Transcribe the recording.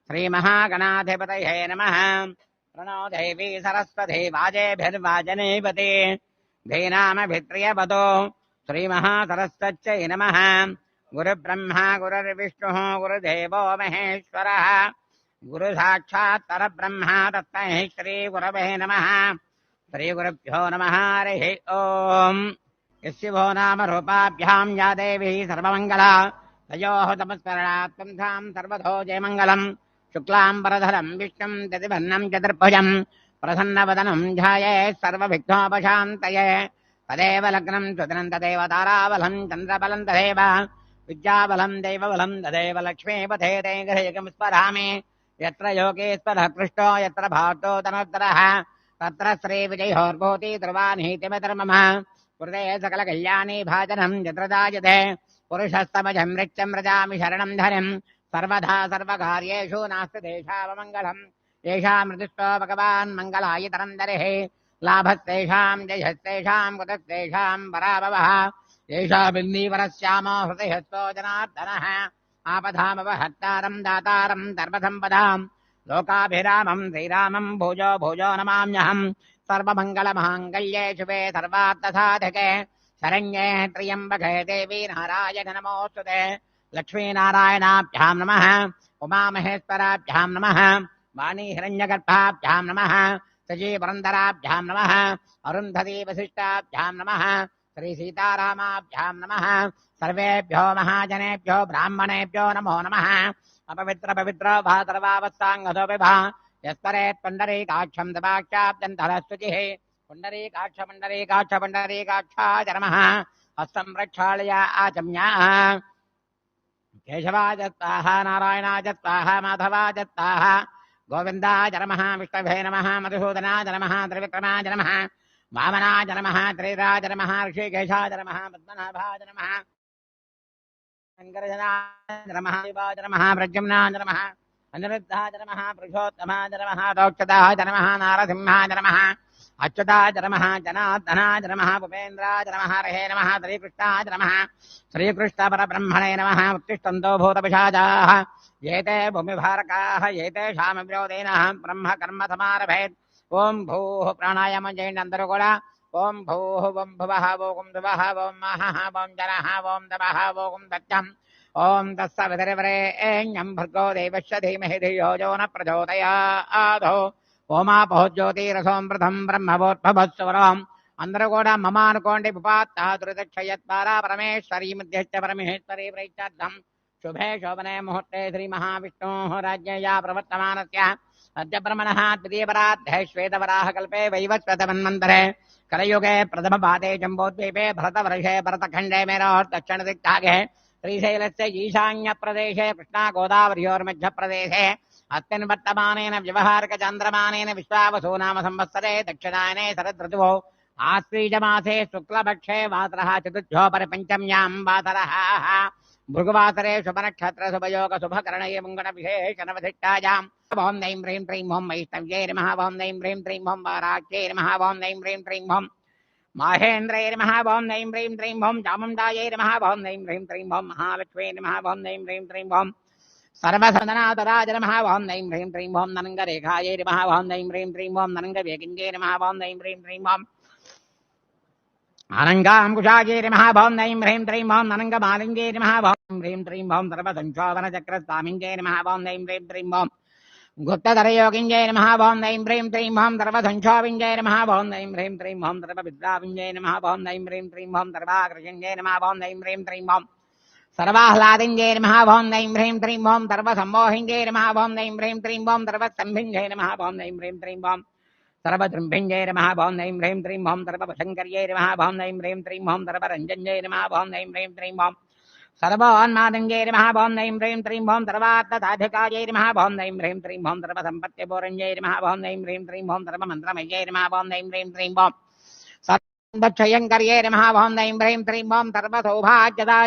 श्रीमहागणाधिपतये नमः। प्रणो देवी सरस्वती वाजेभिर्वाजनेपते धीनामभित्रियवतो श्रीमहासरस्वत्यै नमः। गुरुब्रह्मा गुरुर्विष्णुः गुरुदेवो महेश्वरः गुरुसाक्षात् परब्रह्म तस्मै श्रीगुरवे नमः। श्रीगुरुभ्यो नमः। हरिः ओम्। यस्य वो नाम रूपाभ्यां या देवी सर्वमङ्गला तयोः तमस्करणात् पुंसां सर्वतो जयमङ्गलम्। शुक्लाम्बरधरम् विष्णुम् प्रतिभन्नम् चतुर्भुजम् प्रसन्नवदनम् ध्यायेत् सर्वविघ्नोपशान्तये। तदेव लग्नम् सुदिनम् तदेव ताराबलम् चन्द्रबलम् तदेव विद्याबलम् दैवबलम् तदेव लक्ष्मीपथे तेजकम् स्मरामि। यत्र योगेश्वरः कृष्णो यत्र भातो धनुर्धरः तत्र श्रीविजयोर्भूति ध्रुवानीतिमधर्मः। कृते सकलकल्याणी भाजनम् यत्र दायते पुरुषस्तमजम् मृत्यम् व्रजामि शरणम् धरिम्। सर्वधा सर्वकार्येषु नास्ति तेषाममङ्गलम्। येषाम् मृदुष्टो भगवान् मङ्गलायतरम् दरिः लाभस्तेषाम् जयस्तेषाम् कुतस्तेषाम् पराभवः। येषा बिन्दीवरश्यामो हृदयस्थो जनार्दनः आपधामवहत्तारम् दातारम् सर्वसम्पदाम् लोकाभिरामम् श्रीरामम् भुजो भुजो नमाम्यहम्। सर्वमङ्गलमाङ्गल्ये शिवे सर्वार्थसाधके शरण्ये त्र्यम्बके देवी नारायण नमोऽस्तुते। लक्ष्मीनारायणाभ्याम् नमः। उमामहेश्वराभ्याम् नमः। वाणी हिरण्यगर्भाभ्याम् नमः। सजीवरन्दराभ्याम् नमः। अरुन्धती वसिष्ठाभ्याम् नमः। श्रीसीतारामाभ्याम् नमः। सर्वेभ्यो महाजनेभ्यो ब्राह्मणेभ्यो नमो नमः। अपवित्र पवित्र भाद्रवावस्ताङ्गतो विभा यस्परेत् पुण्डरीकाक्षम् दवाक्षाब्दन्तरस्तुतिः पुण्डरीकाक्ष पुण्डरीकाक्ष पुण्डरीकाक्षाय नमः। हस्तम् प्रक्षालय आचम्य केशवाय स्वाहा नारायणाय स्वाहा माधवाय स्वाहा गोविन्दाय नमः। विष्णवे नमः। मधुसूदनाय नमः। त्रिविक्रमाय नमः। वामनाय नमः। त्रिराज नमः। ऋषिकेशाय नमः। पद्मनाभाय नमः। शङ्करजनाय नमः। शिवाय नमः। प्रद्युम्नाय नमः। अनिरुद्धाय नमः। पुरुषोत्तमाय नमः। दोक्षदाय नमः। नारसिंहाय नमः। अच्युताय नमः। जनार्दनाय नमः। भूपेन्द्राय नमः। हरे नमः। श्रीकृष्णाय नमः। श्रीकृष्णपरब्रह्मणे नमः। उत्तिष्ठन्तो भूतपिशाचाः एते भूमिभारकाः एतेषाम् विरोधिनः ब्रह्म कर्म समारभेत्। ओं भूः प्राणायामं చేయండి అందరూ కూడా। ఓం భూః ఓం భువః ఓం దువః ఓం మహః ఓం జనః ఓం తపః ఓం సత్యం ఓం తస్సవితుర్వరేణ్యం భర్గో దేవస్య ధీమహి ధియో యో న ప్రచోదయాత్ ఓమాపో జ్యోతిరసోమృతం బ్రహ్మవోద్భవస్వరం। అందరూ కూడా మమ అనుకోండి। పుపాత్తాదురిదక్షయత్వారా పరమేశ్వరీ మధ్యశ్చ పరమేశ్వరీ ప్రైత్యార్థం शुभे शोभने मुहूर्ते श्री महाविष्णोः राज्ञया प्रवर्तमानस्य अद्य ब्रह्मणः द्वितीयपरार्धे श्वेतवराहकल्पे वैवस्वतमन्वन्तरे कलयुगे प्रथमपादे जम्बोद्वीपे भरतवर्षे भरतखण्डे मेरोर्दक्षिणदिग्भागे श्रीशैलस्य ईशान्यप्रदेशे कृष्णागोदावर्योर्मध्यप्रदेशे अस्मिन् वर्तमानेन व्यवहारिकचान्द्रमानेन विश्वावसु नाम संवत्सरे दक्षिणायने शरदृतुः आश्वीजमासे शुक्लपक्षे वासरः चतुर्थ्यो परिपञ्चम्यां वासरः भृगुवासरे शुभनक्षत्र शुभयोग शुभकरणये मङ्गलविशेषणवधिष्ठायाम्। ओं नैं ह्रीं श्रीं ओं वैष्णव्यै नमः। ओं नैं ह्रीं श्रीं ओं वाराख्यै नमः। ओं नैं ह्रीं श्रीं ओं माहेन्द्रै नमः। ओं नैं ह्रीं श्रीं ओं चामुण्डायै नमः। ओं नैं ह्रीं श्रीं ओं महालक्ष्म्यै नमः। ओं नैं ह्रीं श्रीं ओं सर्वसदनातराज नमः। ओं नैं ह्रीं श्रीं ओं ननङ्गरेखायै नमः। ओं नैं ह्रीं श्रीं ओं ननङ्गवेगिन्यै नमः। ओं नैं ह्रीं श्रीं ओं अनङ्गाङ्कुशायै नमः। ओं नैं ह्रीं श्रीं ओं ननङ्गमालिङ्ग्यै नमः। ओं ह्रीं श्रीं ओं सर्वसंशोधनचक्रस्वामिन्यै नमः। ओं नैं ह्रीं श्रीं ओं गुप्तधरयोगिन्यै नमः। ओं नैं ह्रीं श्रीं ओं सर्वसंशोभिन्यै नमः। ओं नैं ह्रीं श्रीं ओं सर्वविद्राविन्यै नमः। ओं नैं ह्रीं श्रीं ओं सर्वाकर्षिण्यै नमः। ओं नैं ह्रीं श्रीं ओं सर्वाह्लादिन्यै नमः। ओं नैं ह्रीं श्रीं ओं सर्वसम्मोहिन्यै नमः। ओं नैं ह्रीं श्रीं ओं सर्वसम्भिन्यै नमः। ओं नैं ह्रीं श्रीं ओं सर्वदृम्भिन्यै नमः। ओं नैं ह्रीं श्रीं ओं सर्वभशङ्कर्यै नमः। ओं नैं ह्रीं श्रीं ओं सर्वरञ्जन्यै नमः। ओं नैं ह्रीं श्रीं ओं सर्वोन्मादन्यै नमः। ओं नैं ह्रीं श्रीं ओं सर्वार्थसाधिकायै नमः। ओं नैं ह्रीं श्रीं ओं सर्वसम्पत्तिपूरण्यै नमः। ओं नैं ह्रीं श्रीं ओं सर्वमन्त्रमय्यै नमः। ओं नैं ह्रीं श्रीं ओं सर्वक्षयङ्कर्यै नमः। ओं नैं ह्रीं श्रीं ओं सर्वसौभाग्यदा